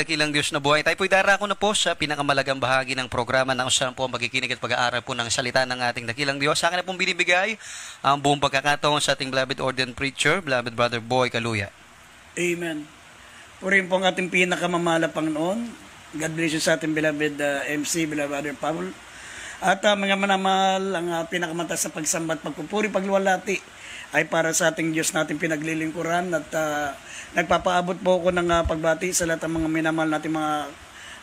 Dakilang Diyos na buhay. Tayo po'y darako na po sa pinakamalagang bahagi ng programa na saan po ang magikinig at pag-aaral po ng salita ng ating dakilang Diyos. Sa akin na pong binibigay ang buong pagkakataon sa ating beloved ordained preacher, beloved Brother Boy Kaluya. Amen. Purihin po ang ating pinakamamahal na Panginoon. God bless you sa ating beloved MC, beloved Brother Paul. At mga manamahal, ang pinakamatas sa pagsamba at pagpupuri, pagluwalhati ay para sa ating Diyos natin pinaglilingkuran at nagpapaabot po ako ng pagbati sa lahat ng mga minamahal natin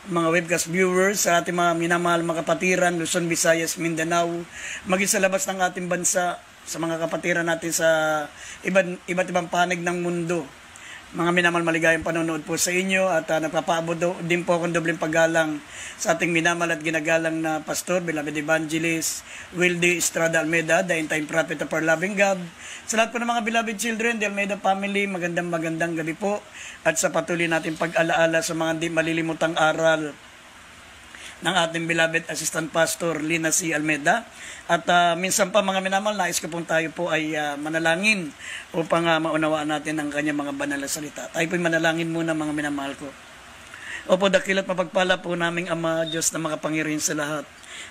mga webcast viewers, sa ating mga minamahal mga kapatiran, Luzon, Visayas, Mindanao, maging sa labas ng ating bansa, sa mga kapatiran natin sa iba't ibang panig ng mundo. Mga minamahal, maligayang panonood po sa inyo at nagpapaabot din po akong dobleng paggalang sa ating minamahal at ginagalang na pastor, beloved evangelist Wildy Estrada Almeida, the end time prophet of our loving God. Sa lahat po ng mga beloved children, the Almeida family, magandang gabi po at sa patuloy natin pag-alaala sa mga di malilimutang aral ng ating beloved assistant pastor Lina C. Almeida. At minsan pa mga minamahal, nais ko pong tayo po ay manalangin upang maunawaan natin ang kanyang mga banal na salita. Tayo po'y manalangin muna mga minamahal ko. Opo, dakilat mapagpala po naming Ama, Diyos na makapangyarihan sa lahat.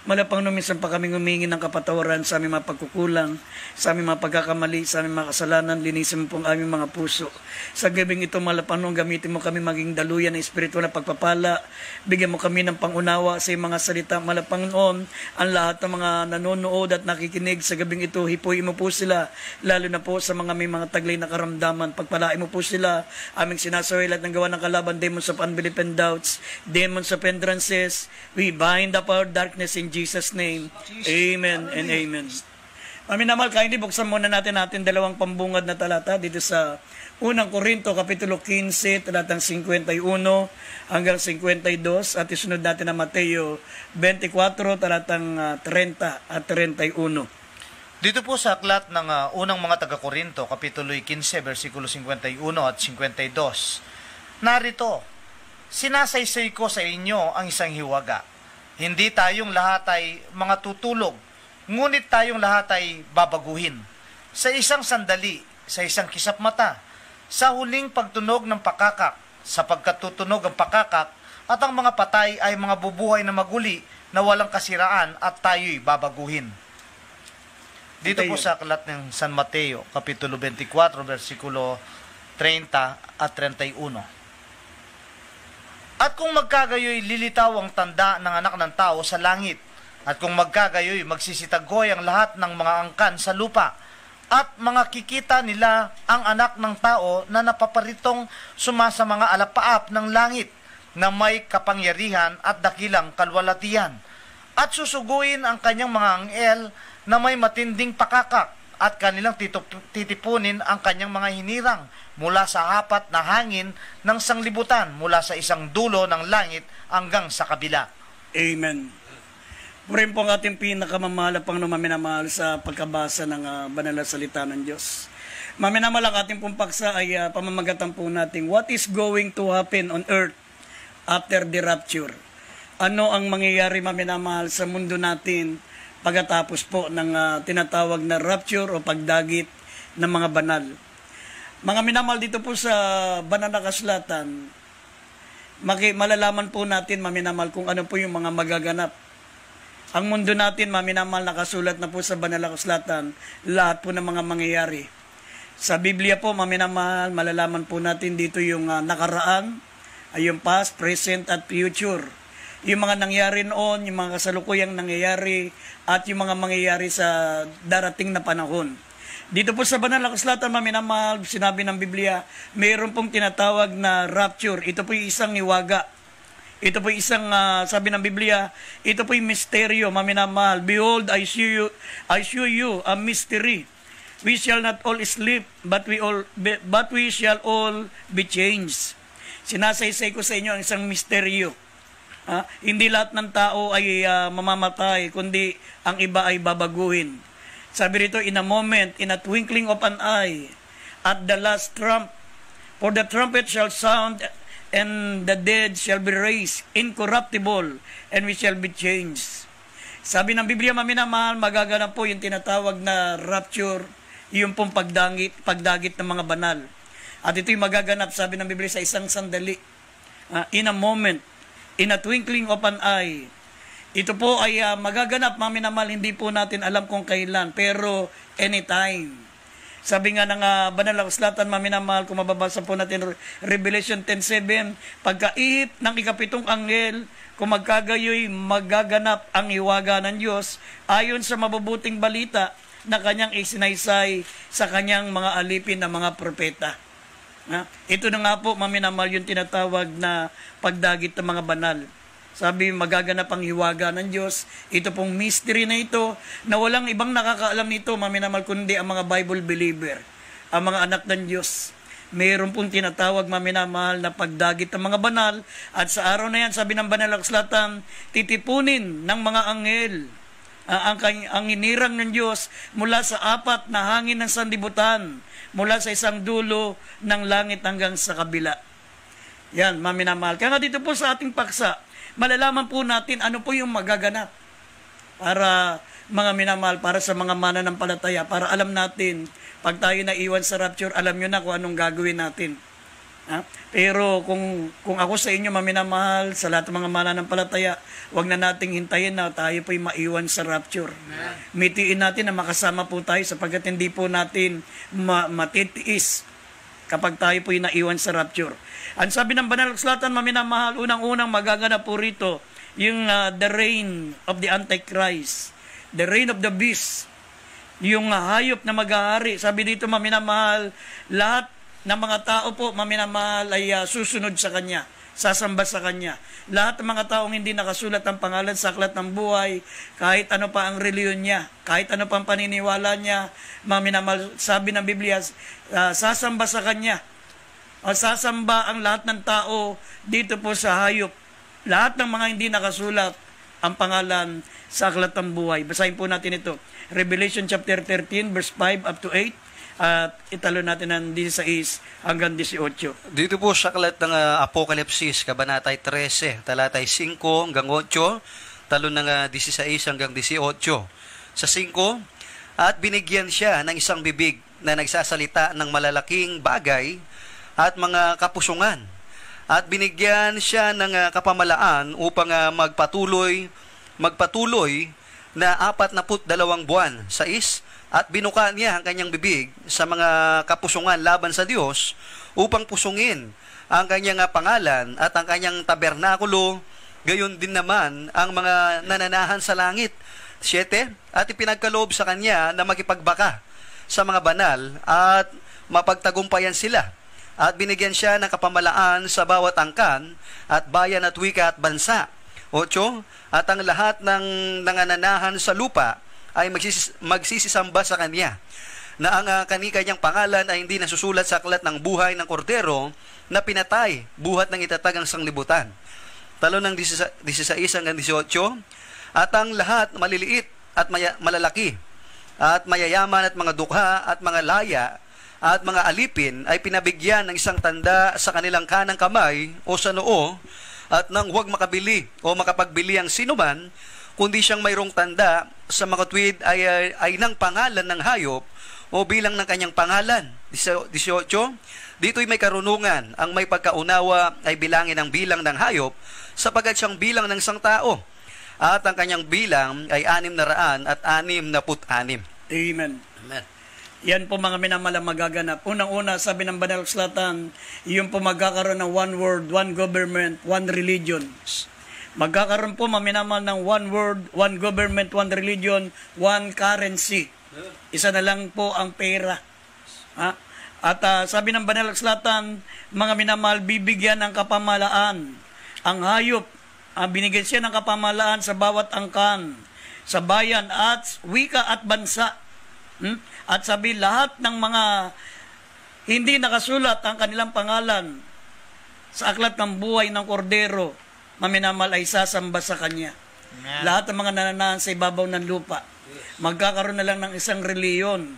Malapang minsan pa kaming humingi ng kapatawaran sa aming mga pagkukulang, sa aming mga pagkakamali, sa aming mga kasalanan. Linisin mo pong aming mga puso. Sa gabing ito, malapang gamitin mo kami maging daluyan ng espiritual na pagpapala. Bigyan mo kami ng pangunawa sa iyong mga salita. Malapang noon, ang lahat ng mga nanonood at nakikinig sa gabing ito, hipuin mo po sila, lalo na po sa mga may mga taglay na karamdaman. Pagpalain mo po sila, aming sinasaway lahat ng gawa ng kalaban, demons of unbelief and doubts, demons of hindrances. We bind up our darkness in Jesus' name. Amen and amen. Maminamahal, kindly buksan muna natin dalawang pambungad na talata dito sa unang Korinto, Kapitulo 15, talatang 51 hanggang 52, at isunod natin ang Mateo 24, talatang 30 at 31. Dito po sa aklat ng unang mga taga-Korinto, Kapitulo 15, versikulo 51 at 52, narito, sinasaysay ko sa inyo ang isang hiwaga. Hindi tayong lahat ay mga tutulog, ngunit tayong lahat ay babaguhin. Sa isang sandali, sa isang kisap mata, sa huling pagtunog ng pakakak, sapagkat tutunog ang pakakak, at ang mga patay ay mga bubuhay na maguli na walang kasiraan at tayo'y babaguhin. Dito po sa aklat ng San Mateo, Kapitulo 24, versikulo 30 at 31. At kung magkagayoy lilitaw ang tanda ng anak ng tao sa langit, at kung magkagayoy magsisitagoy ang lahat ng mga angkan sa lupa, at mga kikita nila ang anak ng tao na napaparitong sumasa mga alapaap ng langit, na may kapangyarihan at dakilang kalwalatian, at susuguin ang kanyang mga anghel na may matinding pakakak, at kanilang titipunin ang kanyang mga hinirang mula sa hapat na hangin ng sanglibutan, mula sa isang dulo ng langit hanggang sa kabila. Amen. Purihin po ang ating pinakamamahal pang maminamahal sa pagkabasa ng banal na salita ng Diyos. Maminamahal ang ating pong paksa ay pamamagatan po natin, what is going to happen on earth after the rapture? Ano ang mangyayari maminamahal sa mundo natin pagkatapos po ng tinatawag na rapture o pagdagit ng mga banal? Mga minamahal, dito po sa banal na kasulatan, malalaman po natin, maminamahal, kung ano po yung mga magaganap. Ang mundo natin, maminamahal, nakasulat na po sa banal na kasulatan, lahat po ng mga mangyayari. Sa Biblia po, maminamahal, malalaman po natin dito yung nakaraan, yung past, present, at future. Yung mga nangyari noon, yung mga kasalukuyang nangyayari, at yung mga mangyayari sa darating na panahon. Dito po sa banal na kasulatan, maminamahal, sinabi ng Biblia, mayroon pong tinatawag na rapture. Ito po yung isang hiwaga. Ito po yung isang, sabi ng Biblia, ito po yung misteryo, maminamahal. Behold, I show you a mystery. We shall not all sleep, but we shall all be changed. Sinasaysay ko sa inyo ang isang misteryo. Hindi lahat ng tao ay mamamatay, kundi ang iba ay babaguhin. Sabi rito, in a moment, in a twinkling of an eye, at the last trump, for the trumpet shall sound, and the dead shall be raised, incorruptible, and we shall be changed. Sabi ng Biblia, maminamahal, magaganap po yung tinatawag na rapture, yung pong pagdagit ng mga banal. At ito'y magaganap, sabi ng Biblia, sa isang sandali. in a moment, in a twinkling of an eye. Ito po ay magaganap, mga minamahal, hindi po natin alam kung kailan, pero anytime. Sabi nga ng banal na kasulatan, mga minamahal, kung mababasa po natin Revelation 10:7, pagkaihip ng ikapitong anghel, kung magkagayoy magaganap ang hiwaga ng Diyos ayon sa mabubuting balita na kanyang isinaysay sa kanyang mga alipin na mga propeta. Ito na nga po, mga minamahal, yung tinatawag na pagdagit ng mga banal. Sabi, magaganap ang hiwaga ng Diyos. Ito pong mystery na ito, na walang ibang nakakaalam nito, mga minamahal, kundi ang mga Bible believer, ang mga anak ng Diyos. Mayroon pong tinatawag, mga minamahal, na pagdagit ng mga banal. At sa araw na yan, sabi ng banal na kasulatan, titipunin ng mga anghel ang hinirang ng Diyos mula sa apat na hangin ng sandibutan, mula sa isang dulo ng langit hanggang sa kabila. Yan, mga minamahal. Kaya nga dito po sa ating paksa, malalaman po natin ano po yung magaganap para mga minamahal, para sa mga mananampalataya, para alam natin, pag tayo naiwan sa rapture, alam nyo na kung anong gagawin natin. Pero kung ako sa inyo, mga minamahal, sa lahat ng mga mananampalataya, wag na nating hintayin na tayo po'y maiwan sa rapture. Mitiin natin na makasama po tayo sapagkat hindi po natin matitiis kapag tayo po'y naiwan sa rapture. Ang sabi ng banal na kasulatan, mga minamahal, unang-unang magaganap po rito yung the reign of the Antichrist, the reign of the beast, yung hayop na maghahari. Sabi dito, mga minamahal, lahat ng mga tao po, mga minamahal, ay susunod sa kanya, sasamba sa kanya. Lahat ng mga taong hindi nakasulat ang pangalan sa aklat ng buhay, kahit ano pa ang reliyon niya, kahit ano pa ang paniniwala niya, mga minamahal, sabi ng Biblia, sasamba sa kanya. O sasamba ang lahat ng tao dito po sa hayop. Lahat ng mga hindi nakasulat ang pangalan sa aklat ng buhay. Basahin po natin ito. Revelation chapter 13, verse 5 up to 8. At italo natin ng 16 hanggang 18. Dito po sa aklat ng Apokalipsis, Kabanatay 13, talatay 5 hanggang 8, talo ng 16 hanggang 18. Sa 5, at binigyan siya ng isang bibig na nagsasalita ng malalaking bagay at mga kapusungan. At binigyan siya ng kapamalaan upang magpatuloy na 42 buwan. 6, at binuka niya ang kanyang bibig sa mga kapusungan laban sa Diyos upang pusungin ang kanyang pangalan at ang kanyang tabernakulo, gayon din naman ang mga nananahan sa langit. 7, at ipinagkaloob sa kanya na makipagbaka sa mga banal at mapagtagumpayan sila. At binigyan siya ng kapamalaan sa bawat angkan at bayan at wika at bansa. 8, at ang lahat ng nangananahan sa lupa ay magsisisamba sa kanya, na ang kanyang pangalan ay hindi nasusulat sa aklat ng buhay ng kordero na pinatay buhat ng itatag ang sanglibutan. Talo ng 16 hanggang 18, at ang lahat maliliit at malalaki, at mayayaman at mga dukha at mga laya at mga alipin ay pinabigyan ng isang tanda sa kanilang kanang kamay o sa noo, at nang huwag makabili o makapagbili ang sinuman, kundi siyang mayroong tanda sa mga tuwid ay ng pangalan ng hayop o bilang ng kanyang pangalan. 18, dito'y may karunungan, ang may pagkaunawa ay bilangin ang bilang ng hayop sapagkat siyang bilang ng isang tao, at ang kanyang bilang ay 666. Amen. Amen. Yan po, mga minamahal, magaganap. Unang-una, sabi ng banal na kasulatan, yung po magkakaroon ng one word, one government, one religion. Magkakaroon po, mga minamahal, ng one word, one government, one religion, one currency. Isa na lang po ang pera. At sabi ng banal na kasulatan, mga minamahal, bibigyan ng kapamalaan ang hayop. Binigyan siya ng kapamalaan sa bawat angkan, sa bayan at wika at bansa. At sabi, lahat ng mga hindi nakasulat ang kanilang pangalan sa aklat ng buhay ng kordero, maminamal, ay sasamba sa kanya. Amen. Lahat ng mga nananahan sa ibabaw ng lupa, magkakaroon na lang ng isang reliyon,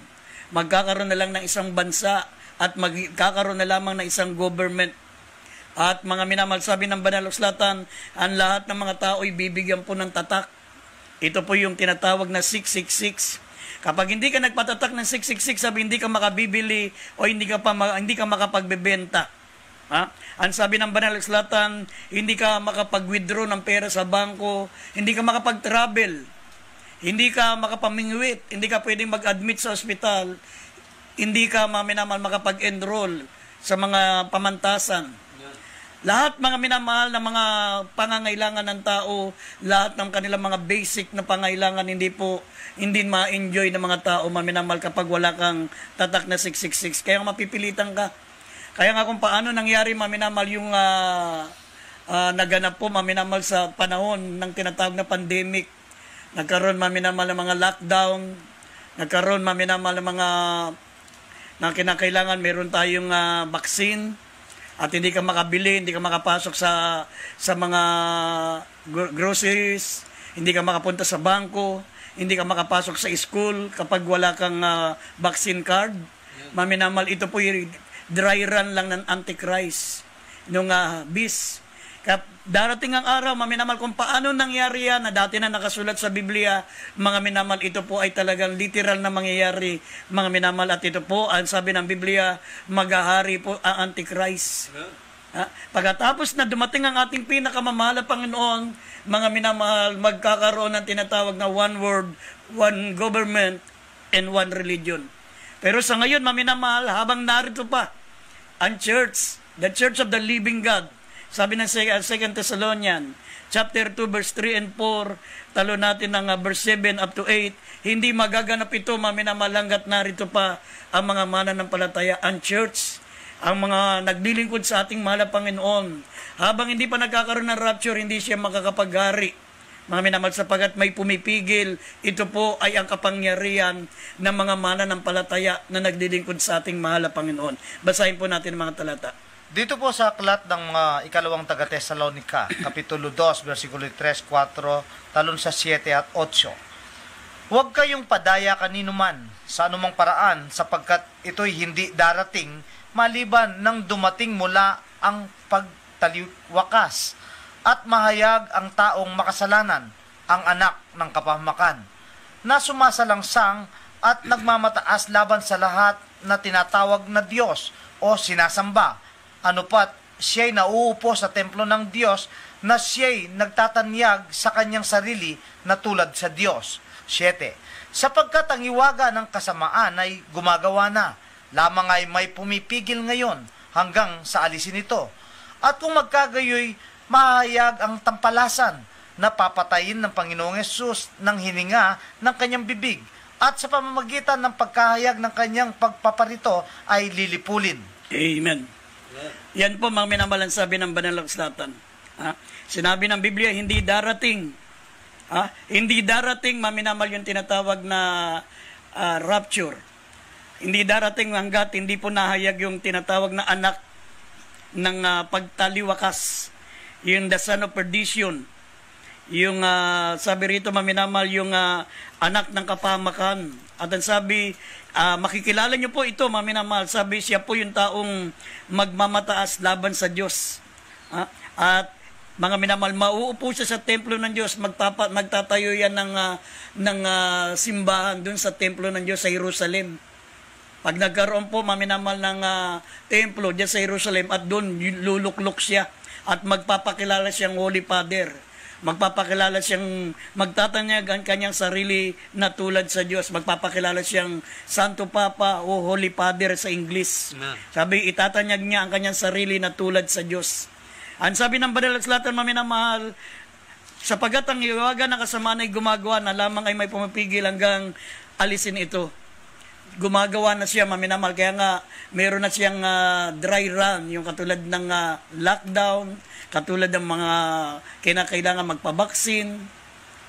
magkakaroon na lang ng isang bansa, at magkakaroon na lamang ng isang government. At mga minamahal, sabi ng banal na kasulatan, ang lahat ng mga tao ay bibigyan po ng tatak. Ito po yung tinatawag na 666. Kapag hindi ka nagpatatak ng 666, sabi hindi ka makabibili o hindi ka makapagbebenta. Ang sabi ng banal na kasulatan, hindi ka makapag-withdraw ng pera sa bangko, hindi ka makapag-travel, hindi ka makapamingwit, hindi ka pwedeng mag-admit sa ospital, hindi ka maminamal makapag-enroll sa mga pamantasan. Lahat mga minamahal na mga pangangailangan ng tao, lahat ng kanilang mga basic na pangailangan hindi ma-enjoy ng mga tao maminamahal kapag wala kang tatak na 666. Kaya mapipilitan ka. Kaya nga kung paano nangyari maminamahal yung naganap po maminamahal sa panahon ng tinatawag na pandemic. Nagkaroon maminamahal ng mga lockdown, nagkaroon maminamahal ng mga na kinakailangan meron tayong vaccine. At hindi ka makabili, hindi ka makapasok sa mga groceries, hindi ka makapunta sa bangko, hindi ka makapasok sa school kapag wala kang vaccine card. Maminamal, ito po yung dry run lang ng Antichrist, nung bis. Darating ang araw, maminamal, kung paano nangyari yan, na dati na nakasulat sa Biblia, mga minamal, ito po ay talagang literal na mangyayari, mga minamal, at ito po, ang sabi ng Biblia, maghahari po ang Antichrist. Pagkatapos na dumating ang ating pinakamamahal na Panginoon, mga minamahal, magkakaroon ng tinatawag na one world, one government, and one religion. Pero sa ngayon, maminamahal, habang narito pa, ang church, the church of the living God, sabi ng 2 Thessalonians, chapter 2, verse 3 and 4, talo natin ng verse 7 up to 8, hindi magaganap ito, maminamalanggat narito pa ang mga mananampalataya, ang church, ang mga naglilingkod sa ating mahal na Panginoon. Habang hindi pa nagkakaroon ng rapture, hindi siya makakapaghari. Mga minamal, sapagat may pumipigil, ito po ay ang kapangyarihan ng mga mananampalataya na naglilingkod sa ating mahal na Panginoon. Basahin po natin ang mga talata. Dito po sa aklat ng mga ikalawang taga-Tesalonica, Kapitulo 2, versikulo 3, 4, talon sa 7 at 8. Huwag kayong padaya kanino man sa anumang paraan sapagkat ito'y hindi darating maliban nang dumating mula ang pagtaliwakas at mahayag ang taong makasalanan, ang anak ng kapahamakan, na sumasalangsang at nagmamataas laban sa lahat na tinatawag na Diyos o sinasamba. Ano pat, siya'y nauupo sa templo ng Diyos na siya'y nagtatanyag sa kanyang sarili na tulad sa Diyos. 7. Sapagkat ang iwaga ng kasamaan ay gumagawa na, lamang ay may pumipigil ngayon hanggang sa alisin ito. At kung magkagayoy, mahayag ang tampalasan na papatayin ng Panginoong Yesus ng hininga ng kanyang bibig at sa pamamagitan ng pagkahayag ng kanyang pagpaparito ay lilipulin. Amen. Yan po mga minamalang sabi ng banal na kasulatan. Sinabi ng Biblia, hindi darating. Hindi darating, maminamal yung tinatawag na rapture. Hindi darating hanggat hindi po nahayag yung tinatawag na anak ng pagtaliwakas. Yung the son of perdition. Yung sabi rito maminamal yung anak ng kapahamakan. At ang sabi, makikilala nyo po ito maminamal. Sabi siya po yung taong magmamataas laban sa Diyos. At mga minamal, mauupo siya sa templo ng Diyos. Magtatayo yan ng simbahan dun sa templo ng Diyos sa Jerusalem. Pag nagkaroon po maminamal ng templo dyan sa Jerusalem at doon luluklok siya at magpapakilala siyang Holy Father. Magpapakilala siyang magtatanyag ang kanyang sarili na tulad sa Diyos. Magpapakilala siyang Santo Papa o Holy Father sa English. Sabi, itatanyag niya ang kanyang sarili na tulad sa Diyos. Ang sabi ng banal na kasulatan, maminamahal, sapagat ang iwaga na kasamaan ay gumagawa na lamang ay may pumipigil hanggang alisin ito. Gumagawa na siya, maminamahal. Kaya nga, meron na siyang dry run, yung katulad ng lockdown, katulad ng mga kinakailangan magpabaksin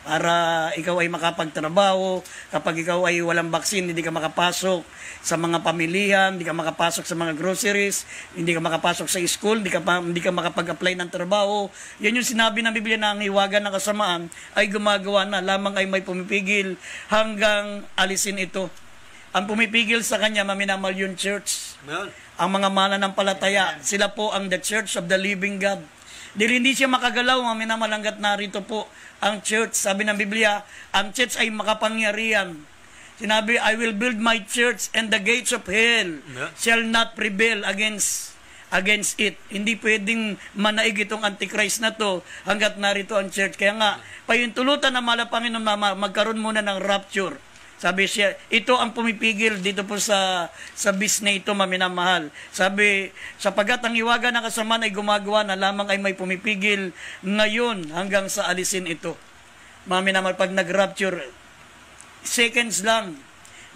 para ikaw ay makapagtrabaho. Kapag ikaw ay walang baksin, hindi ka makapasok sa mga pamilihan, hindi ka makapasok sa mga groceries, hindi ka makapasok sa school, hindi ka makapag-apply ng trabaho. Yan yung sinabi ng Biblia na ang hiwaga ng kasamaan ay gumagawa na, lamang ay may pumipigil hanggang alisin ito. Ang pumipigil sa kanya, maminamal yung church. Ang mga mananampalataya, sila po ang the church of the living God. Dahil hindi siya makagalaw, maminamalanggat narito po ang church. Sabi ng Biblia, ang church ay makapangyarihan. Sinabi, I will build my church and the gates of hell shall not prevail against against it. Hindi pwedeng manaig itong Antichrist na to hanggat narito ang church. Kaya nga, pahintulutan na mala Panginoon na magkaroon muna ng rapture. Sabi siya, ito ang pumipigil dito po sa bis na ito, maminamahal. Sabi, sapagat ang hiwaga ng kasamaan ay gumagawa na lamang ay may pumipigil ngayon hanggang sa alisin ito. Maminamahal, pag nag-rapture, seconds lang,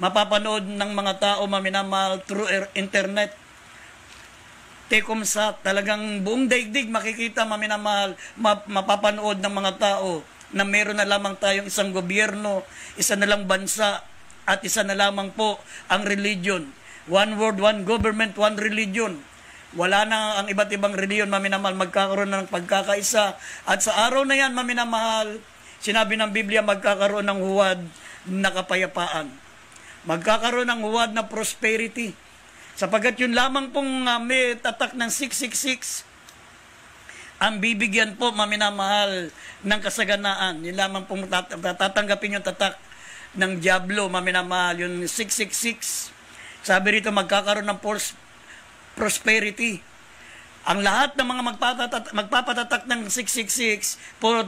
mapapanood ng mga tao, maminamahal, through internet. Tekomsat, talagang buong daigdig makikita, maminamahal, mapapanood ng mga tao na meron na lamang tayong isang gobyerno, isa na lang bansa, at isa na lamang po ang religion. One world, one government, one religion. Wala na ang iba't ibang religion, maminamahal, magkakaroon na ng pagkakaisa. At sa araw na yan, maminamahal, sinabi ng Biblia, magkakaroon ng huwad na kapayapaan. Magkakaroon ng huwad na prosperity. Sapagat yun lamang pong may tatak ng 666, ang bibigyan po, maminamahal, ng kasaganaan. Yun lamang pong tatanggapin yung tatak ng Diablo, maminamahal, yung 666. Sabi rito, magkakaroon ng prosperity. Ang lahat ng mga magpapatatak ng 666 for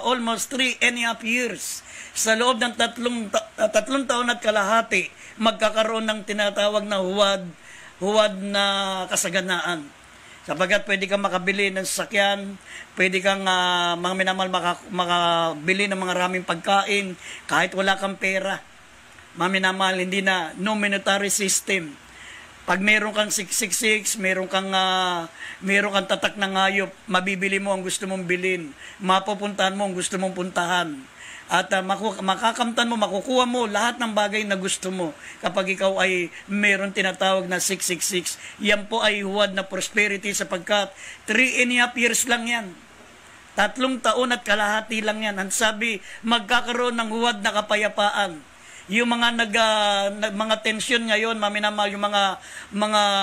almost 3.5 years. Sa loob ng tatlong taon at kalahati, magkakaroon ng tinatawag na huwad na kasaganaan. Sapagat pwede kang makabili ng sasakyan, pwede kang mga minamal makabili ng mga raming pagkain kahit wala kang pera. Maminamal, hindi na, no monetary system. Pag meron kang 666, meron kang tatak ng hayop, mabibili mo ang gusto mong bilhin, mapupuntahan mo ang gusto mong puntahan. At makakamtan mo, makukuha mo lahat ng bagay na gusto mo kapag ikaw ay meron tinatawag na 666. Yan po ay huwad na prosperity sapagkat 3.5 years lang yan. 3 taon at kalahati lang yan. Ang sabi, magkakaroon ng huwad na kapayapaan. Yung mga mga tension ngayon, maminamahal, yung mga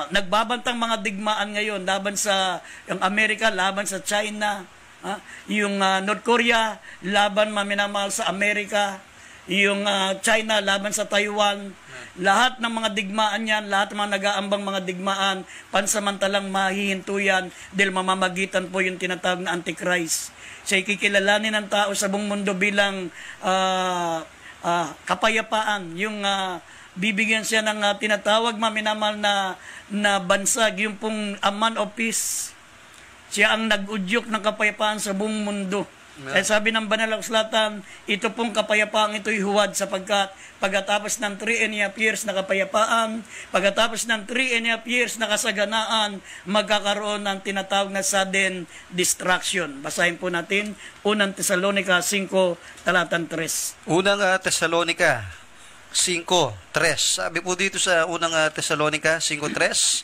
nagbabantang mga digmaan ngayon laban sa yung Amerika, laban sa China, yung North Korea laban, maminamahal, sa Amerika, yung China laban sa Taiwan. Lahat ng mga digmaan yan, lahat ng mga nag-aambang mga digmaan, pansamantalang mahihinto yan dahil mamamagitan po yung tinatawag na Antichrist. Siya ikikilalanin ng tao sa buong mundo bilang kapayapaan. Yung bibigyan siya ng tinatawag, maminamahal, na bansag, yung pong a man of peace. Siya ang nag-udyok ng kapayapaan sa buong mundo. Kaya sabi ng Banal na Kasulatan, ito pong kapayapaan, ito'y huwad sapagkat pagkatapos ng 3.5 years na kapayapaan, pagkatapos ng 3.5 years na kasaganaan, magkakaroon ng tinatawag na sudden destruction. Basahin po natin, Unang Tesalonica 5, talatang 3. Unang Tesalonica 5:3. Sabi po dito sa Unang Tesalonica 5:3,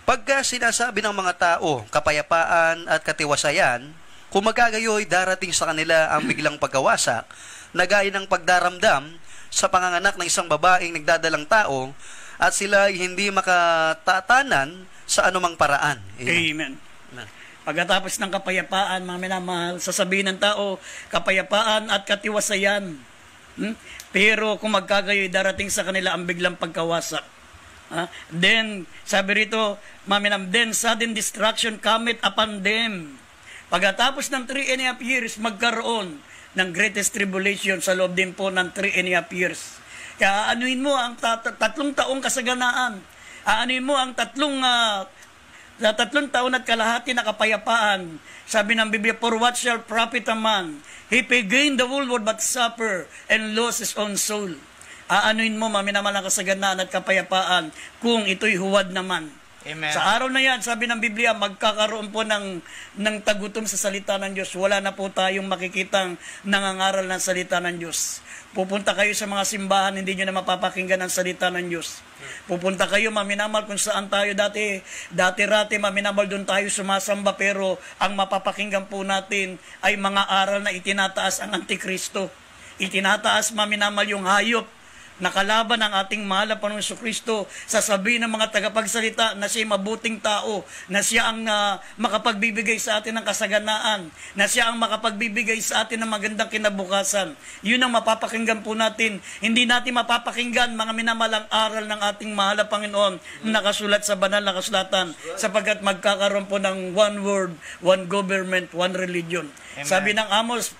pagka sinasabi ng mga tao, kapayapaan at katiwasayan, kung magkagayoy darating sa kanila ang biglang pagkawasak, na gaya ng pagdaramdam sa panganganak ng isang babaeng nagdadalang tao, at sila ay hindi makatatanan sa anumang paraan. Amen. Pagkatapos ng kapayapaan, mga minamahal, sasabihin ng tao, kapayapaan at katiwasayan. Pero kung magkagayoy darating sa kanila ang biglang pagkawasak. Then, sabi rito, then sudden destruction cometh upon them. Pagkatapos ng 3.5 years, magkaroon ng greatest tribulation sa loob din po ng 3.5 years. Kaya anuin mo ang 3 taong kasaganaan. Anuin mo ang 3 taon at kalahati na kapayapaan. Sabi ng Biblia, for what shall profit a man if he gain the whole world but suffer and lose his own soul? Aanuin mo, maminamahal, ang kasaganaan at kapayapaan kung ito'y huwad naman. Amen. Sa araw na yan, sabi ng Biblia, magkakaroon po ng tagutom sa salita ng Diyos. Wala na po tayong makikitang nangangaral ng salita ng Diyos. Pupunta kayo sa mga simbahan, hindi nyo na mapapakinggan ang salita ng Diyos. Pupunta kayo, maminamal, kung saan tayo dati-rati, maminamal, doon tayo sumasamba, pero ang mapapakinggan po natin ay mga aral na itinataas ang Antikristo. Itinataas, maminamal, yung hayop nakalaban ang ating mahal na Panginoong Jesucristo, sasabihin ng mga tagapagsalita na siya mabuting tao, na siya ang makapagbibigay sa atin ng kasaganaan, na siya ang makapagbibigay sa atin ng magandang kinabukasan. Yun ang mapapakinggan po natin. Hindi natin mapapakinggan mga minamalang aral ng ating mahal na Panginoon na nakasulat sa banal na kasulatan, sapagkat magkakaroon po ng one word, one government, one religion. Amen. Sabi ng Amos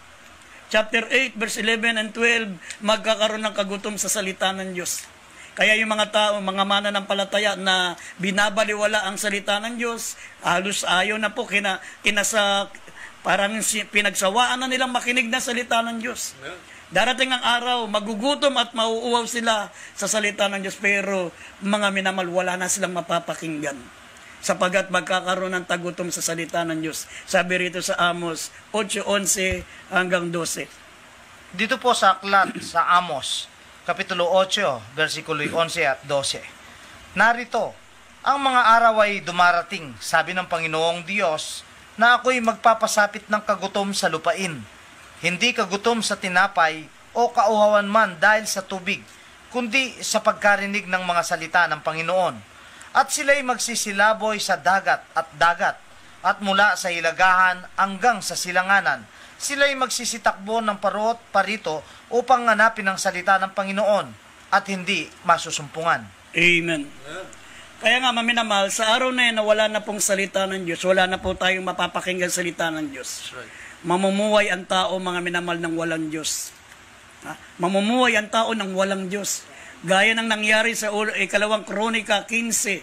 Chapter 8, verse 11 and 12, magkakaroon ng kagutom sa salita ng Diyos. Kaya yung mga tao, mga mananampalataya na binabaliwala ang salita ng Diyos, halos ayaw na po, parang pinagsawaan na nilang makinig na salita ng Diyos. Darating ang araw, magugutom at mauuwaw sila sa salita ng Diyos, pero mga minamal, wala na silang mapapakinggan, sapagat magkakaroon ng tagutom sa salita ng Diyos. Sabi rito sa Amos 8:11 hanggang 12. Dito po sa aklat sa Amos, Kapitulo 8, versikulo 11 at 12. Narito, ang mga araw ay dumarating, sabi ng Panginoong Diyos, na ako'y magpapasapit ng kagutom sa lupain. Hindi kagutom sa tinapay o kauhawan man dahil sa tubig, kundi sa pagkarinig ng mga salita ng Panginoon. At sila'y magsisilaboy sa dagat, at mula sa hilagahan hanggang sa silanganan. Sila'y magsisitakbo ng parito upang hanapin ang salita ng Panginoon at hindi masusumpungan. Amen. Kaya nga, maminamal, sa araw na yan na wala na pong salita ng Diyos, wala na po tayong mapapakinggan salita ng Diyos. Right. Mamumuhay ang tao, mga minamal, ng walang Diyos. Mamumuhay ang tao ng walang Diyos. Gaya ng nangyari sa ikalawang Kronika 15,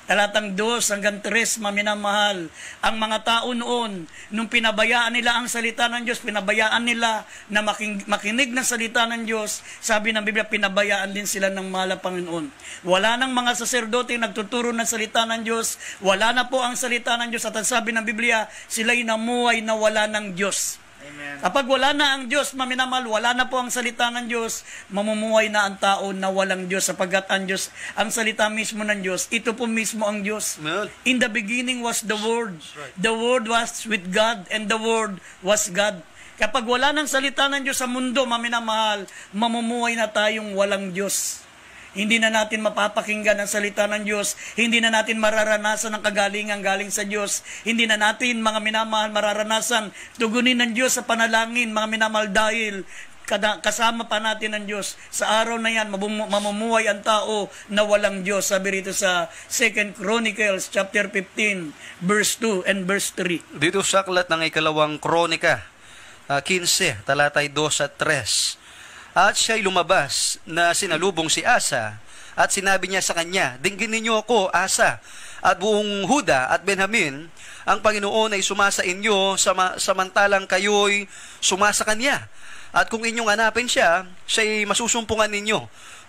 talatang 2 hanggang 3, maminamahal. Ang mga tao noon, nung pinabayaan nila ang salita ng Diyos, pinabayaan nila na makinig ng salita ng Diyos, sabi ng Biblia, pinabayaan din sila ng mahal na Panginoon. Wala nang mga saserdote nagtuturo ng salita ng Diyos, wala na po ang salita ng Diyos, at ang sabi ng Biblia, sila'y namuhay na wala ng Diyos. Amen. Kapag wala na ang Diyos, maminamal, wala na po ang salita ng Diyos, mamumuhay na ang tao na walang Diyos, sapagkat ang Diyos, ang salita mismo ng Diyos, ito po mismo ang Diyos. Amen. In the beginning was the Word. The Word was with God, and the Word was God. Kapag wala ng salita ng Diyos sa mundo, maminamahal, mamumuhay na tayong walang Diyos. Hindi na natin mapapakinggan ang salita ng Diyos. Hindi na natin mararanasan ang kagalingan galing sa Diyos. Hindi na natin, mga minamahal, mararanasan tugunin ng Diyos sa panalangin, mga minamahal, dahil kasama pa natin ang Diyos. Sa araw na yan, mamumuhay ang tao na walang Diyos. Sabi rito sa 2 Chronicles chapter 15, verse 2 and verse 3. Dito sa aklat ng ikalawang Kronika 15, talatay 2 at 3. At siya'y lumabas na sinalubong si Asa, at sinabi niya sa kanya, dinggin ninyo ako, Asa, at buong Huda at Benjamin, ang Panginoon ay sumasa inyo, samantalang kayo'y sumasa kanya. At kung inyong hanapin siya, siya'y masusumpungan ninyo.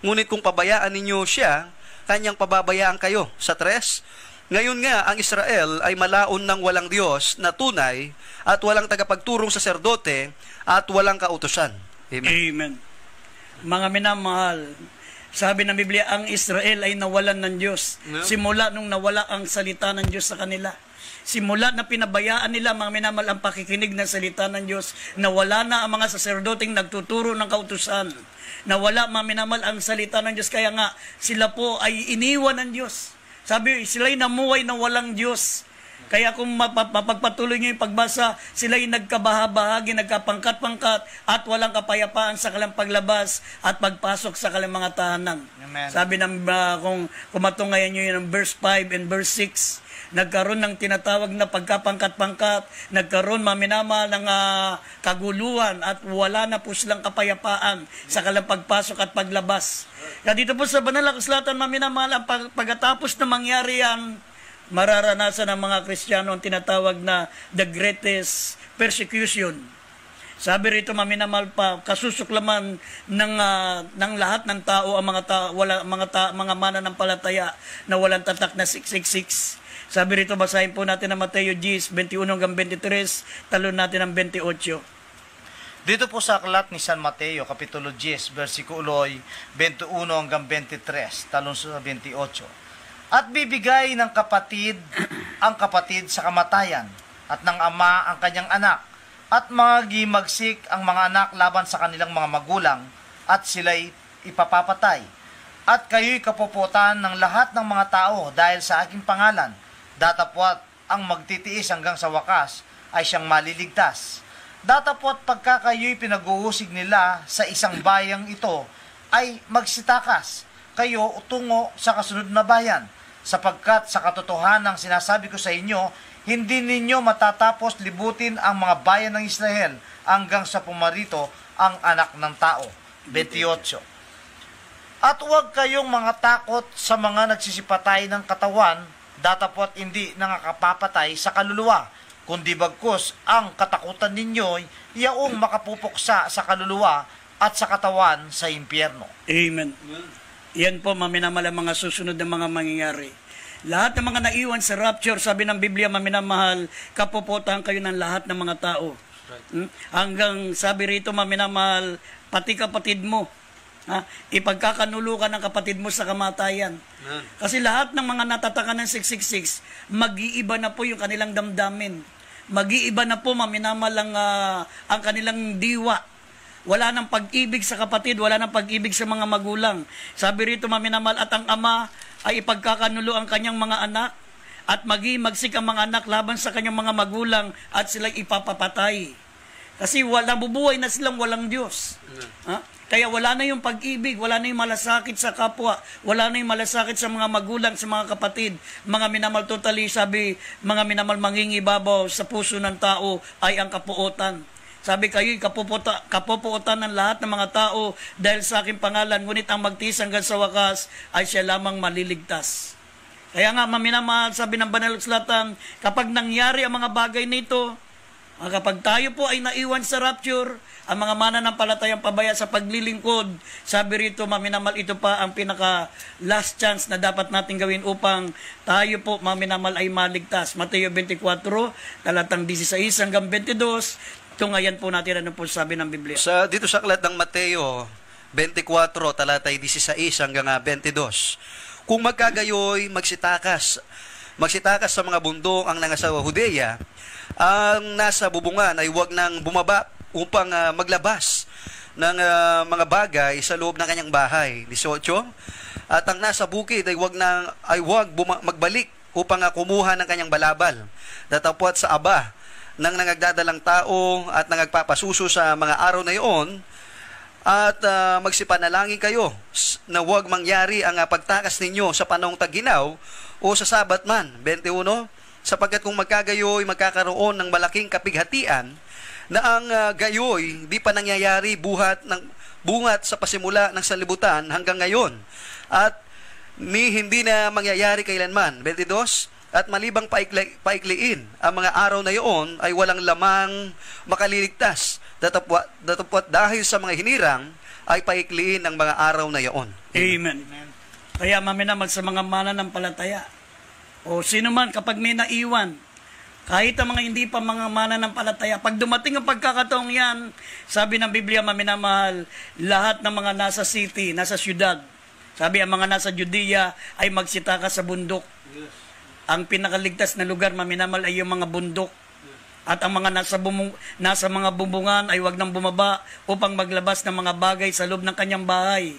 Ngunit kung pabayaan ninyo siya, kanyang pababayaan kayo. Sa 3, ngayon nga ang Israel ay malaon ng walang Diyos na tunay, at walang tagapagturong saserdote, at walang kautusan. Amen. Amen. Mga minamahal, sabi ng Biblia, ang Israel ay nawalan ng Diyos. No. Simula nung nawala ang salita ng Diyos sa kanila. Simula na pinabayaan nila, mga minamahal, ang pakikinig ng salita ng Diyos. Nawala na ang mga saserdoting nagtuturo ng kautusan. Nawala, mga minamahal, ang salita ng Diyos. Kaya nga, sila po ay iniwan ng Diyos. Sabi, sila'y namuhay na walang Diyos. Kaya kung mapagpatuloy niyo yung pagbasa, sila'y nagkabahabahagi, nagkapangkat-pangkat, at walang kapayapaan sa kanilang paglabas at pagpasok sa kanilang mga tahanan. Amen. Sabi ng, kung kumatungayan niyo yun ng verse 5 and verse 6, nagkaroon ng tinatawag na pagkapangkat-pangkat, nagkaroon maminama ng kaguluhan, at wala na po silang kapayapaan sa kanilang pagpasok at paglabas. Kaya dito po sa banal na kasulatan, maminama, pagkatapos na mangyari yan, mararanasan ng mga Kristiyano ang tinatawag na the greatest persecution. Sabi rito, maminamal pa, kasusuklaman ng lahat ng tao, ang mga mananampalataya na walang tatak na 666. Sabi rito, basahin po natin ang Mateo 10, 21 hanggang 23, talon natin ang 28. Dito po sa aklat ni San Mateo, Kapitulo 10, versikulo 21 hanggang 23, talon sa 28. At bibigay ng kapatid ang kapatid sa kamatayan, at ng ama ang kanyang anak, at magimagsik ang mga anak laban sa kanilang mga magulang, at sila'y ipapapatay. At kayo'y kapuputan ng lahat ng mga tao dahil sa aking pangalan. Datapwat ang magtitiis hanggang sa wakas ay siyang maliligtas. Datapwat pagka kayo'y pinag-uusig nila sa isang bayang ito, ay magsitakas kayo tungo sa kasunod na bayan, sapagkat sa katotohanan ng sinasabi ko sa inyo, hindi ninyo matatapos libutin ang mga bayan ng Israel hanggang sa pumarito ang anak ng tao. 28. At huwag kayong mga takot sa mga nagsisipatay ng katawan, datapwat hindi nakakapapatay sa kaluluwa, kundi bagkus ang katakutan ninyo'y yaong makapupuksa sa kaluluwa at sa katawan sa impyerno. Amen. Yan po, maminamahal ang mga susunod na mga mangyayari. Lahat ng mga naiwan sa rapture, sabi ng Biblia, maminamahal, kapuputan kayo ng lahat ng mga tao. Hanggang, sabi rito, maminamahal, pati kapatid mo. Ipagkakanulukan ng kapatid mo sa kamatayan. Kasi lahat ng mga natataka ng 666, mag-iiba na po yung kanilang damdamin. Mag-iiba na po, maminamahal, ang kanilang diwa. Wala nang pag-ibig sa kapatid, wala nang pag-ibig sa mga magulang. Sabi rito, maminamahal, at ang ama ay ipagkakanulo ang kanyang mga anak at magsik ang mga anak laban sa kanyang mga magulang at sila ipapapatay. Kasi nabubuhay na silang walang Diyos. Kaya wala na yung pag-ibig, wala na yung malasakit sa kapwa, wala na yung malasakit sa mga magulang, sa mga kapatid. Mga minamal, totally, sabi, mga minamal, mangingibabaw sa puso ng tao ay ang kapuotan. Sabi, kayo'y kapupuotan ng lahat ng mga tao dahil sa aking pangalan, ngunit ang magtiis hanggang sa wakas ay siya lamang maliligtas. Kaya nga, maminamahal, sabi ng Banal na Sulatan, kapag nangyari ang mga bagay nito, kapag tayo po ay naiwan sa rapture, ang mga mananampalatayang pabaya sa paglilingkod, sabi rito, maminamahal, ito pa ang pinaka last chance na dapat natin gawin upang tayo po, maminamahal, ay maligtas. Mateo 24, talatang 16 hanggang 22, ito ngayon po natin ano po sabi ng Biblia. Dito sa aklat ng Mateo 24, talatay 16 hanggang 22. Kung magkagayoy, magsitakas sa mga bundok ang nasa Judea, ang nasa bubungan ay huwag nang bumaba upang maglabas ng mga bagay sa loob ng kanyang bahay. 18. At ang nasa bukid ay huwag magbalik upang kumuha ng kanyang balabal. Datapwat sa aba ng nangagdadalang tao at nangagpapasuso sa mga araw na iyon, at magsipanalangin kayo na huwag mangyari ang pagtakas ninyo sa panahong tag-inaw o sa Sabat man. 21. Sapagkat kung magkagayoy, magkakaroon ng malaking kapighatian na ang gayoy di pa nangyayari bungat sa pasimula ng sanlibutan hanggang ngayon, at hindi na mangyayari kailanman. 22. At malibang paikliin ang mga araw na iyon ay walang lamang makaliligtas. Datapwat dahil sa mga hinirang ay paikliin ang mga araw na iyon. Amen. Kaya maminamahal sa mga mananampalataya, o sino man kapag may naiwan, kahit ang mga hindi pa mga mananampalataya, pag dumating ang pagkakataong yan, sabi ng Biblia, maminamahal, lahat ng mga nasa city, nasa syudad, sabi ang mga nasa Judea ay magsitaka sa bundok. Yes. Ang pinakaligtas na lugar, maminamal, ay yung mga bundok. At ang mga nasa mga bumbungan ay huwag nang bumaba upang maglabas ng mga bagay sa loob ng kanyang bahay.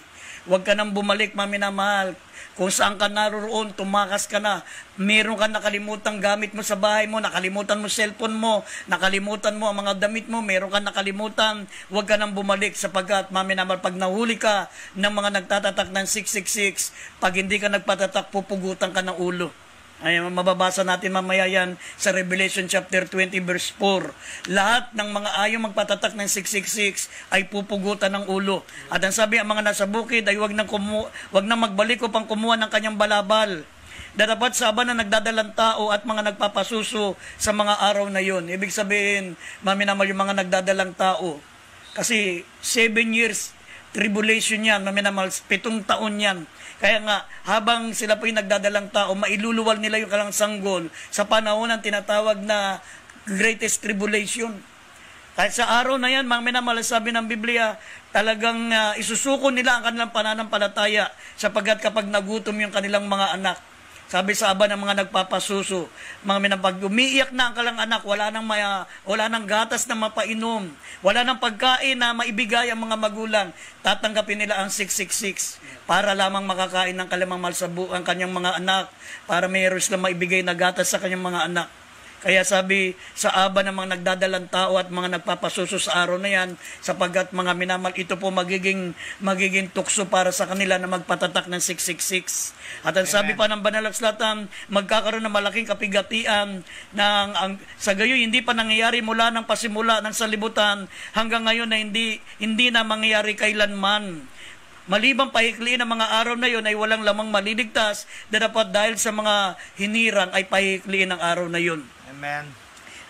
Huwag ka nang bumalik, maminamahal. Kung saan ka naroon, tumakas ka na. Meron ka nakalimutang gamit mo sa bahay mo, nakalimutan mo cellphone mo, nakalimutan mo ang mga damit mo, meron ka nakalimutan. Huwag ka nang bumalik sapagkat, maminamahal, pag nahuli ka ng mga nagtatatak ng 666, pag hindi ka nagpatatak, pupugutan ka ng ulo. Ay, mababasa natin mamaya yan sa Revelation chapter 20 verse 4. Lahat ng mga ayaw magpatatak ng 666 ay pupugutan ng ulo. At ang sabi, ang mga nasa bukid ay wag nang magbalik upang kumuha ng kanyang balabal. Dapat sa aba na nagdadalang tao at mga nagpapasuso sa mga araw na yon. Ibig sabihin, maminamal yung mga nagdadalang tao. Kasi 7 years tribulation yan, maminamal, 7 taon yan. Kaya nga, habang sila po yung nagdadalang tao, mailuluwal nila yung kalang sanggol sa panahon ng tinatawag na greatest tribulation. Kahit sa araw na yan, mga minamalasabi ng Biblia, talagang isusuko nila ang kanilang pananampalataya sapagkat kapag nagutom yung kanilang mga anak. Sabi sa aba ng mga nagpapasuso, mga minapag umiiyak na ang kalang anak, wala nang gatas na mapainom, wala nang pagkain na maibigay ang mga magulang, tatanggapin nila ang 666 para lamang makakain ng kalamang malsabu ang kanyang mga anak, para mayroon silang maibigay na gatas sa kanyang mga anak. Kaya sabi sa aba ng mga nagdadalang tao at mga nagpapasuso sa araw na yan, sapagkat mga minamahal, ito po magiging tukso para sa kanila na magpatatak ng 666. At ang sabi pa ng Banal na Akslatan, magkakaroon ng malaking kapigatian sa gayo hindi pa nangyayari mula ng pasimula ng salibutan hanggang ngayon na hindi na mangyayari kailanman. Malibang pahikliin ang mga araw na yon ay walang lamang maliligtas na dapat dahil sa mga hinirang ay pahikliin ang araw na yon. Amen.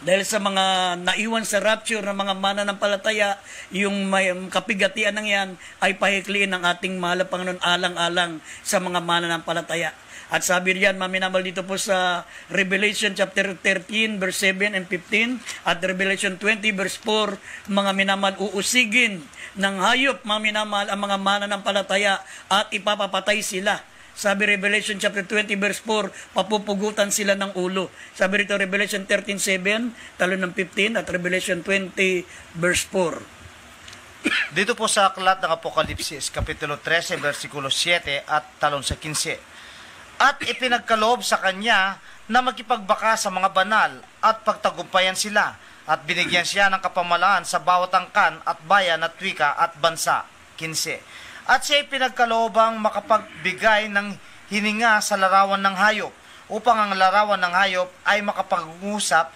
Dahil sa mga naiwan sa rapture ng mga mananampalataya, yung may kapigatian ng yan ay pahikliin ng ating mahal na Panginoon alang-alang sa mga mananampalataya. At sabi riyan, maminamal dito po sa Revelation chapter 13, verse 7 and 15, at Revelation 20, verse 4, mga minamal, uusigin ng hayop, mga minamal, ang mga mananampalataya at ipapapatay sila. Sabi Revelation chapter 20 verse 4, papupugutan sila ng ulo. Sabi rito Revelation 13:7, talon ng 15, at Revelation 20 verse 4. Dito po sa aklat ng Apokalipsis, Kapitulo 13, versikulo 7 at talon sa 15. At ipinagkaloob sa kanya na makipagbaka sa mga banal at pagtagumpayan sila, at binigyan siya ng kapamalaan sa bawat angkan at bayan at wika at bansa. 15. At siya ay pinagkaloobang makapagbigay ng hininga sa larawan ng hayop, upang ang larawan ng hayop ay makapag-usap,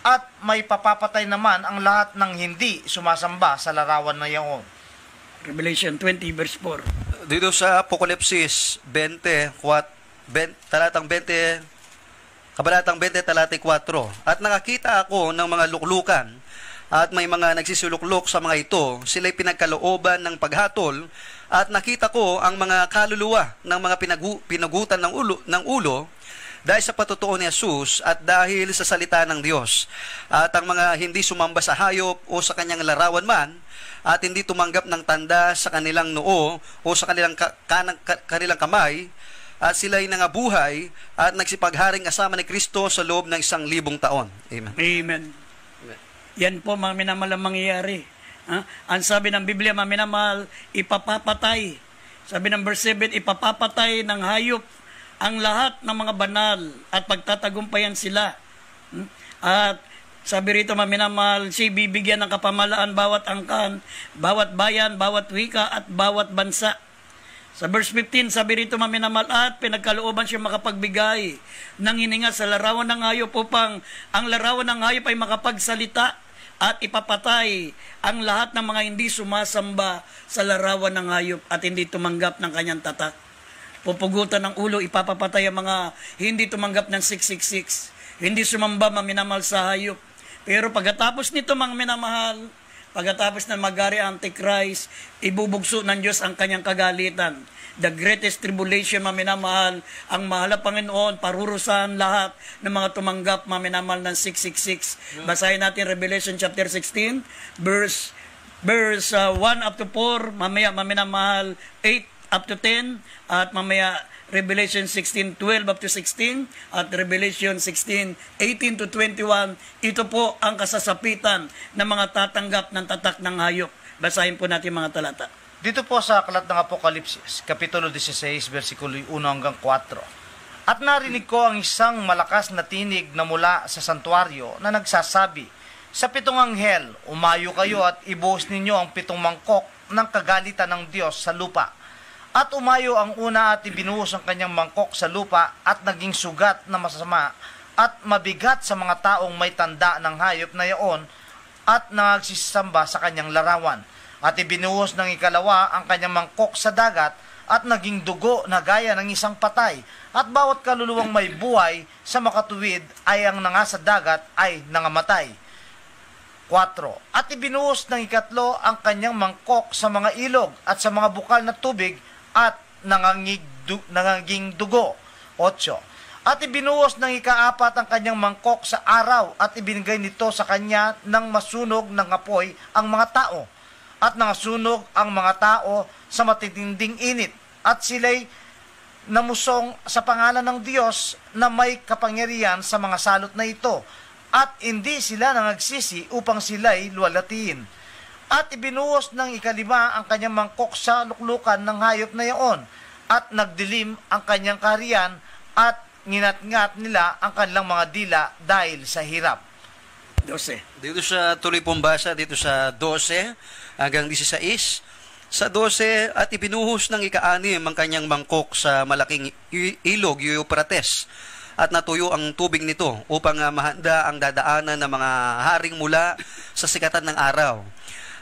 at may papapatay naman ang lahat ng hindi sumasamba sa larawan na iyon. Revelation 20 verse 4. Dito sa Apokalipsis 20, kabanatang 20, talatay 4. At nakakita ako ng mga luklukan, at may mga nagsisuluklok sa mga ito, sila'y pinagkalooban ng paghatol, at nakita ko ang mga kaluluwa ng mga pinagutan ng ulo dahil sa patutuo ni Jesus at dahil sa salita ng Diyos. At ang mga hindi sumamba sa hayop o sa kanyang larawan man, at hindi tumanggap ng tanda sa kanilang noo o sa kanilang kamay, at sila'y nangabuhay at nagsipagharing kasama ni Kristo sa loob ng 1,000 taon. Amen. Amen. Yan po mga minamahal ang mangyayari. Ang sabi ng Biblia, mga minamahal, ipapapatay. Sabi ng verse 7, ipapapatay ng hayop ang lahat ng mga banal at pagtatagumpayan sila. At sabi rito, mga minamahal, siya bibigyan ng kapamalaan bawat angkan, bawat bayan, bawat wika at bawat bansa. Sa verse 15, sabi rito, mga minamahal, at pinagkalooban siya makapagbigay ng hininga sa larawan ng hayop upang ang larawan ng hayop ay makapagsalita, at ipapatay ang lahat ng mga hindi sumasamba sa larawan ng hayop at hindi tumanggap ng kanyang tatak. Pupugutan ng ulo, ipapapatay ang mga hindi tumanggap ng 666, hindi sumamba, mga minamahal, sa hayop. Pero pagkatapos nito, mga minamahal, pagkatapos na magari ang Antichrist, ibubugso ng Diyos ang kanyang kagalitan. The greatest tribulation, mga minamahal, ang mahal na Panginoon, parurusahan lahat ng mga tumanggap, mga minamahal, ng 666. Basahin natin Revelation chapter 16, verse 1 up to 4, mamaya, mga minamahal, 8 up to 10, at mamaya Revelation 16:12 up to 16, at Revelation 16:18 to 21. Ito po ang kasasapitan ng mga tatanggap ng tatak ng hayop. Basahin po natin mga talata. Dito po sa aklat ng Apokalipsis, Kapitulo 16, versikulo 1 hanggang 4. At narinig ko ang isang malakas na tinig na mula sa santuaryo na nagsasabi, sa 7 anghel, umayo kayo at ibuhos ninyo ang 7 mangkok ng kagalitan ng Diyos sa lupa. At umayo ang una at ibinuhos ang kanyang mangkok sa lupa, at naging sugat na masama at mabigat sa mga taong may tanda ng hayop na iyon at nagsisamba sa kanyang larawan. At ibinuhos ng ikalawa ang kanyang mangkok sa dagat, at naging dugo na gaya ng isang patay, at bawat kaluluwang may buhay sa makatuwid ay ang nangasa dagat ay nangamatay. 4. At ibinuhos ng ikatlo ang kanyang mangkok sa mga ilog at sa mga bukal na tubig, at nangaging dugo. 8. At ibinuhos ng ikaapat ang kanyang mangkok sa araw, at ibinigay nito sa kanya ng masunog ng apoy ang mga tao. At nangasunog ang mga tao sa matitinding init, at sila'y namusong sa pangalan ng Diyos na may kapangyarihan sa mga salot na ito, at hindi sila nangagsisi upang sila'y luwalatiin. At ibinuhos ng ikalima ang kanyang mangkok sa luklukan ng hayop na iyon, at nagdilim ang kanyang kaharian, at nginat-ngat nila ang kanilang mga dila dahil sa hirap. 12. Dito sa tuloy pong basa, dito sa 12 hanggang 16. Sa 12, at ibinuhos ng ika-anim ang kanyang mangkok sa malaking ilog, Euphrates, at natuyo ang tubig nito upang mahanda ang dadaanan ng mga haring mula sa sikatan ng araw.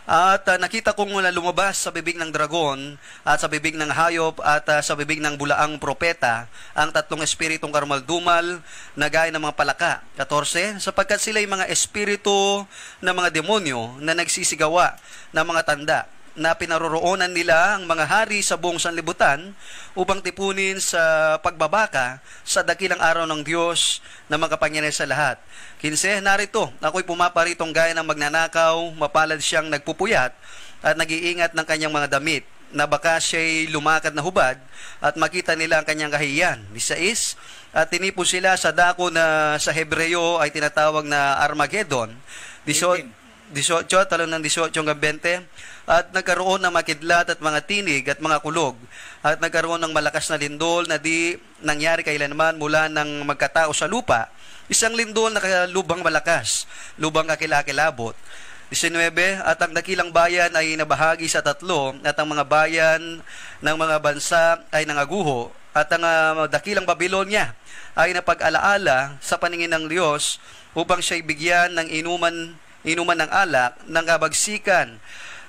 At nakita kong lumabas sa bibig ng dragon at sa bibig ng hayop at sa bibig ng bulaang propeta ang tatlong espiritong karumaldumal na gaya ng mga palaka. 14, sapagkat sila ay mga espiritu ng mga demonyo na nagsisigawa ng mga tanda, na pinaroroonan nila ang mga hari sa buong sanlibutan upang tipunin sa pagbabaka sa dakilang araw ng Diyos na makapangyarihan sa lahat. 15, narito, ako'y pumaparitong gaya ng magnanakaw, mapalad siyang nagpupuyat at nag-iingat ng kanyang mga damit, na baka siya'y lumakad na hubad at makita nila ang kanyang kahiyan. 16, at tinipon sila sa dako na sa Hebreo ay tinatawag na Armageddon. 18, talon ng 18 hanggang 20, at nagkaroon ng makidlat at mga tinig at mga kulog, at nagkaroon ng malakas na lindol na di nangyari kailanman mula ng magkatao sa lupa, isang lindol na lubang malakas, lubang kakilakilabot. 19, at ang dakilang bayan ay nabahagi sa tatlo, at ang mga bayan ng mga bansa ay nangaguho, at ang dakilang Babylonia ay napag-alaala sa paningin ng Diyos upang siya'y bigyan ng inuman ng alak ng kabagsikan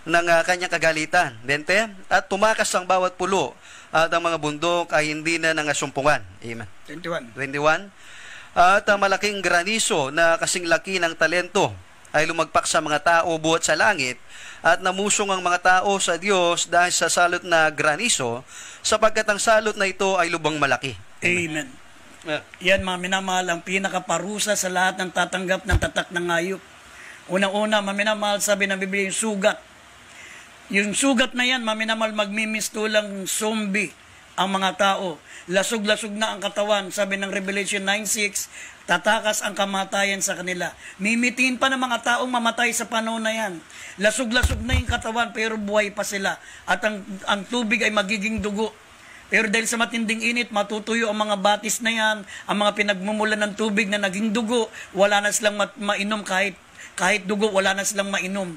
ng kanyang kagalitan. 20, at tumakas ang bawat pulo at ang mga bundok ay hindi na nangasumpungan. Amen. 21. At ang malaking graniso na kasing laki ng talento ay lumagpak sa mga tao buhat sa langit, at namusong ang mga tao sa Diyos dahil sa salot na graniso, sapagkat ang salot na ito ay lubang malaki. Amen. Yeah. Yan, mga minamahal, ang pinakaparusa sa lahat ng tatanggap ng tatak ng hayop. Unang-una, mga minamahal, sabi ng Biblia, yung sugat. Yung sugat na yan, mga minamahal, magmimistulang zombie ang mga tao. Lasog-lasog na ang katawan. Sabi ng Revelation 9:6, tatakas ang kamatayan sa kanila. Mimitiin pa ng mga taong mamatay sa panahon na yan. Lasog-lasog na yung katawan, pero buhay pa sila. At ang tubig ay magiging dugo. Pero dahil sa matinding init, matutuyo ang mga batis na yan, ang mga pinagmumulan ng tubig na naging dugo, wala na silang mainom kahit dugo, wala na silang mainom.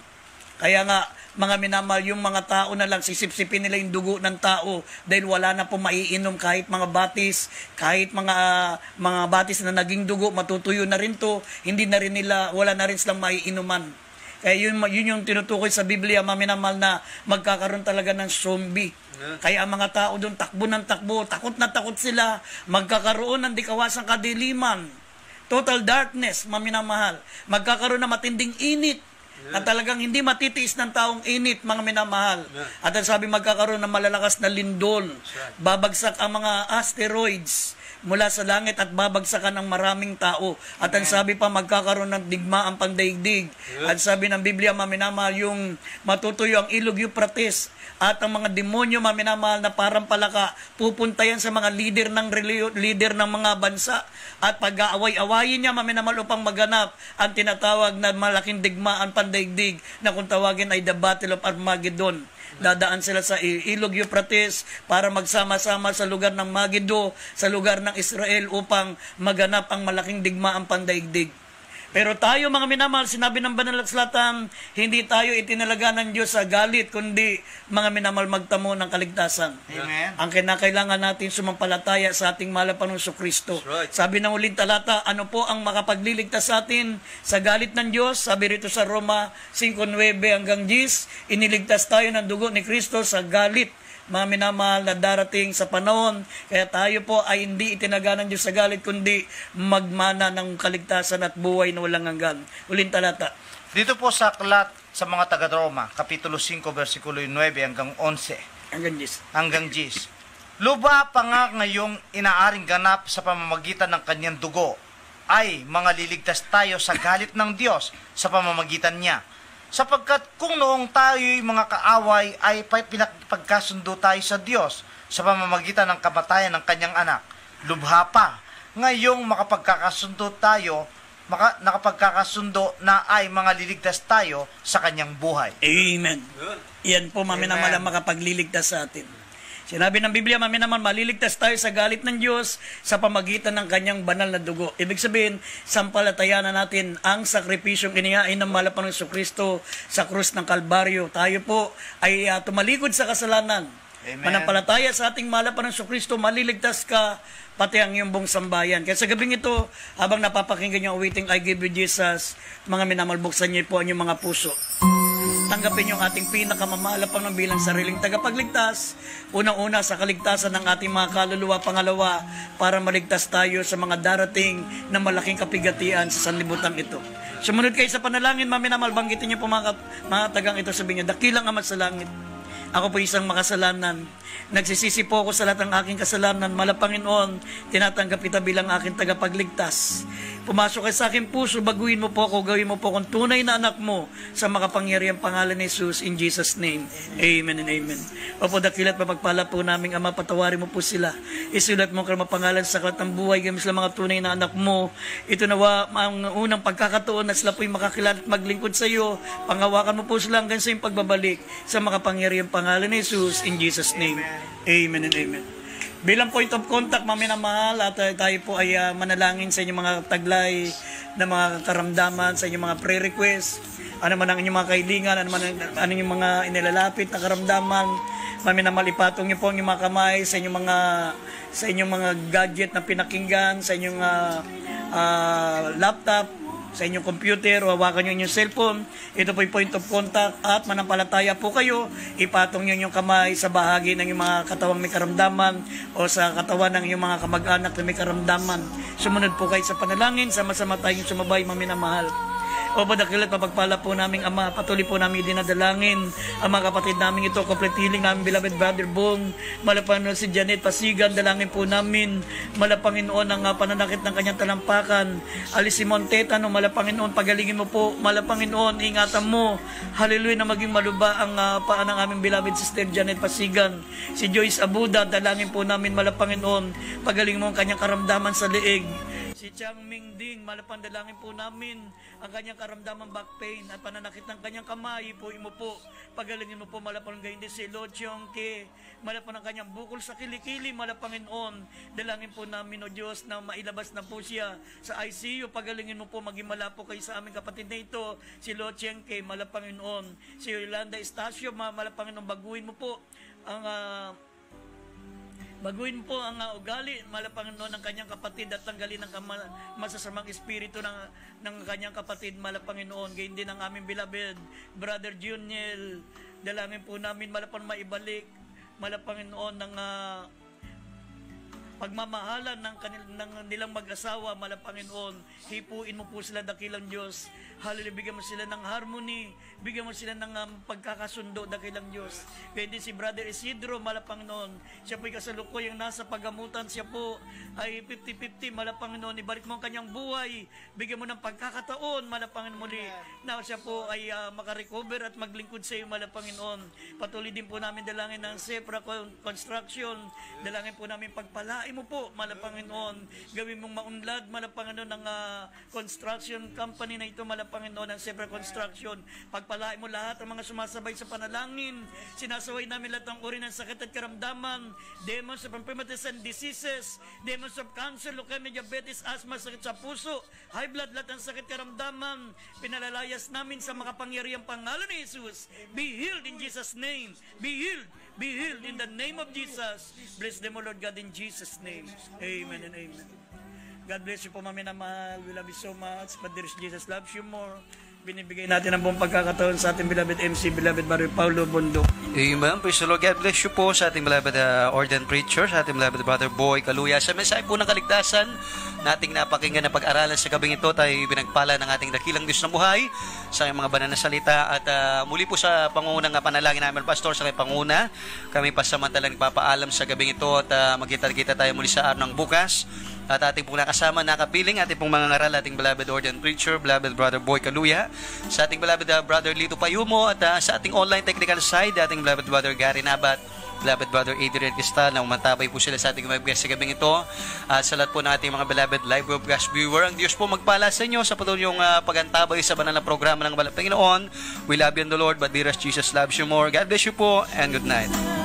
Kaya nga, mga minamahal, yung mga tao na lang, sisipsipin nila yung dugo ng tao dahil wala na po maiinom kahit mga batis, kahit mga batis na naging dugo, matutuyo na rin to, hindi na rin nila, wala na rin silang maiinuman. Kaya yun yung tinutukoy sa Biblia, mga minamahal, na magkakaroon talaga ng zombie. Kaya ang mga tao doon, takbo ng takbo, takot na takot sila, magkakaroon ng dikawasang kadiliman, total darkness, mga minamahal, magkakaroon ng matinding init, na talagang hindi matitiis ng taong init, mga minamahal. At ang sabi, magkakaroon ng malalakas na lindol. Babagsak ang mga asteroids mula sa langit at babagsakan ng maraming tao. At ang sabi pa, magkakaroon ng digma ang pangdaigdig. At sabi ng Biblia, mga minamahal, yung matutuyo ang ilog Euphrates, at ang mga demonyo, mga minamahal, na parang palaka, pupunta yan sa mga leader ng mga bansa, at pag-aaway-awayin niya, mga minamahal, upang maganap ang tinatawag na malaking digmaan pandaigdig, na kung tawagin ay the Battle of Armageddon. Dadaan sila sa ilog Euphrates para magsama-sama sa lugar ng Megiddo, sa lugar ng Israel, upang maganap ang malaking digmaan pandaigdig. Pero tayo, mga minamahal, sinabi ng Banal na Kasulatan, hindi tayo itinalaga ng Diyos sa galit, kundi, mga minamahal, magtamo ng kaligtasan. Amen. Ang kinakailangan natin sumampalataya sa ating mahal na Panginoong Kristo. Right. Sabi ng uling talata, ano po ang makapagliligtas sa atin sa galit ng Diyos? Sabi rito sa Roma 5:9 hanggang 10, iniligtas tayo ng dugo ni Kristo sa galit, mga minamahal, na darating sa panahon. Kaya tayo po ay hindi itinaga ng Diyos sa galit, kundi magmana ng kaligtasan at buhay na walang hanggan. Uling talata. Dito po sa aklat sa mga taga-Roma, Kapitulo 5, versikulo 9 hanggang 11. Hanggang 10. Luba pa nga ngayong inaaring ganap sa pamamagitan ng kanyang dugo, ay mga liligtas tayo sa galit ng Diyos sa pamamagitan niya. Sapagkat kung noong tayo'y mga kaaway ay pinagpagkasundo tayo sa Diyos sa pamamagitan ng kamatayan ng kanyang anak, lubha pa ngayong nakapagkakasundo na ay mga liligtas tayo sa kanyang buhay. Amen. Yan po, maminamahal ang makapagliligtas sa atin. Sinabi ng Biblia, maminamahal, maliligtas tayo sa galit ng Diyos sa pamagitan ng kanyang banal na dugo. Ibig sabihin, sampalatayan na natin ang sakripisyong inihain ng mahal na Jesucristo sa krus ng Kalbaryo. Tayo po ay tumalikod sa kasalanan. Amen. Manampalataya sa ating mahal na Jesucristo, maliligtas ka, pati ang iyong buong sambayan. Kaya sa gabing ito, habang napapakinggan niyo ang waiting, I give you Jesus, mga minamahal, buksan niyo po ang inyong mga puso. Tanggapin yung ating pinakamamahal ng bilang sariling tagapagligtas. Unang-una sa kaligtasan ng ating mga kaluluwa. Pangalawa, para maligtas tayo sa mga darating na malaking kapigatian sa sanlibutan ito. Sumunod kayo sa panalangin, maminamahal, banggitin niyo po mga tagang ito, sabihin niyo, dakilang Ama sa langit, ako po isang makasalanan. Nagsisisi po ako sa lahat ng aking kasalanan. Mala Panginoon, tinatanggap kita bilang aking tagapagligtas. Pumasok kayo sa aking puso, baguhin mo po ako, gawin mo po akong tunay na anak mo sa makapangyarihang pangalan ni Jesus, in Jesus' name. Amen and amen. Opo, dakilat mapagpala po naming Ama, patawarin mo po sila. Isulat mo ang mapangalan sa kalat ng buhay, gamit sila mga tunay na anak mo. Ito nawa ang unang pagkakataon na sila po'y makakilala at maglingkod sa iyo. Panghawakan mo po sila hanggang sa iyong pagbabalik sa makapangyarihang pangalan ni Jesus, in Jesus' name. Amen and amen. Bilang point of contact, maminamahal, at tayo po ay manalangin sa inyong mga taglay na mga karamdaman, sa inyong mga prayer request, ano man ang inyong mga kailingan, ano man ang inyong mga inilalapit na karamdaman. Maminamahal, ipatong niyo po ang inyong mga kamay sa inyong mga gadget na pinakinggan, sa inyong laptop, sa inyong computer, o hawakan nyo inyong cellphone. Ito po yung point of contact, at manampalataya po kayo, ipatong nyo inyong kamay sa bahagi ng inyong mga katawang may karamdaman o sa katawan ng inyong mga kamag-anak na may karamdaman. Sumunod po kayo sa panalangin, sama-sama tayong sumabay, maminamahal. O padakilat, mapagpala po naming Ama, patuloy po namin dinadalangin ang mga kapatid namin ito, complete healing namin, beloved brother Bong, Malapanginoon si Janet Pasigan, dalangin po namin, Malapanginoon ang pananakit ng kanyang talampakan, Alice Monteta, Malapanginoon, pagalingin mo po, Malapanginoon, ingatan mo, hallelujah, na maging maluba ang paan ng aming beloved sister Janet Pasigan, si Joyce Abuda, dalangin po namin, Malapanginoon, pagalingin mo ang kanyang karamdaman sa leeg, si Chang Mingding, malapandalangin po namin ang kanyang karamdaman back pain at pananakit ng kanyang kamay po, mo po, pagalingin mo po, malapangin din si Lo Chongke, malapan ang kanyang bukol sa kilikili, Malapanginoon, dalangin po namin, O Diyos, na mailabas na po siya sa ICU, pagalingin mo po, maging malapo kayo sa aming kapatid na ito, si Lo Chongke, Malapanginoon, si Yolanda Estacio, Malapanginoon, baguhin mo po ang baguhin po ang ugali, Malapanginoon, ng kanyang kapatid at tanggalin ang masasamang espiritu ng kanyang kapatid, Malapanginoon. Gayon din ang aming beloved Brother Juniel. Dalangin po namin, Malapang maibalik, Malapanginoon, ng pagmamahalan ng nilang mag-asawa, Malapanginoon. Hipuin mo po sila, dakilang Diyos. Hallelujah, bigyan mo sila ng harmony, bigyan mo sila ng pagkakasundo, dakilang Diyos. Kaya din si Brother Isidro, Malapanginoon, siya po'y kasalukuyang nasa paggamutan, siya po ay 50-50, Malapanginoon, ibalik mo ang kanyang buhay, bigyan mo ng pagkakataon, Malapanginoon, muli, na siya po ay makarecover at maglingkod sa iyo, Malapanginoon. Patuloy din po namin dalangin ng Sepra Construction, dalangin po namin pagpalain mo po, Malapanginoon, gawin mong maunlad, Malapanginoon, ng construction company na ito, Malapanginoon, ng Sepra Construction. Pagpalain mo lahat ang mga sumasabay sa panalangin. Sinasaway namin lahat ng uri ng sakit at karamdaman, demons of infirmities and diseases, demons of cancer, leukemia, diabetes, asthma, sakit sa puso, high blood, lahat ng sakit karamdaman, pinalalayas namin sa makapangyarihang pangalan ni Jesus. Be healed in Jesus' name. Be healed. Be healed in the name of Jesus. Bless them, O Lord God, in Jesus' name. Amen and amen. God bless you po, Mami na mahal. We love you so much. But there is Jesus loves you more. Binibigay natin ang buong pagkakataon sa ating beloved MC, beloved Brother Paulo Bondo. Amen. Praise the Lord. God bless you po sa ating beloved ordained preacher, sa ating beloved Brother Boy Kaluya. Sa mensahe po ng kaligtasan, nating napakinggan na pag-aralan sa gabing ito, tayo binagpala ng ating dakilang Diyos na buhay sa mga banal na salita. At muli po sa pangunang panalangin namin, Pastor, sa kay Panguna, kami pasamantalang nagpapaalam sa gabing ito at magkita-kita tayo muli sa araw ng bukas. At ating pong nakasama, nakapiling, ating pong mga ngaral, ating beloved ordained preacher, beloved Brother Boy Kaluya, sa ating beloved Brother Lito Payumo, at sa ating online technical side, ating beloved Brother Gary Nabat, beloved brother Adrian Cristal, na umatabay po sila sa ating webcast sa gabing ito. At sa lahat po ng ating mga beloved live webcast viewer, ang Diyos po magpala sa inyo sa patuloy yung pagantabay sa banal na programa ng Balang Panginoon. We love you in the Lord, but dearest Jesus loves you more. God bless you po, and good night.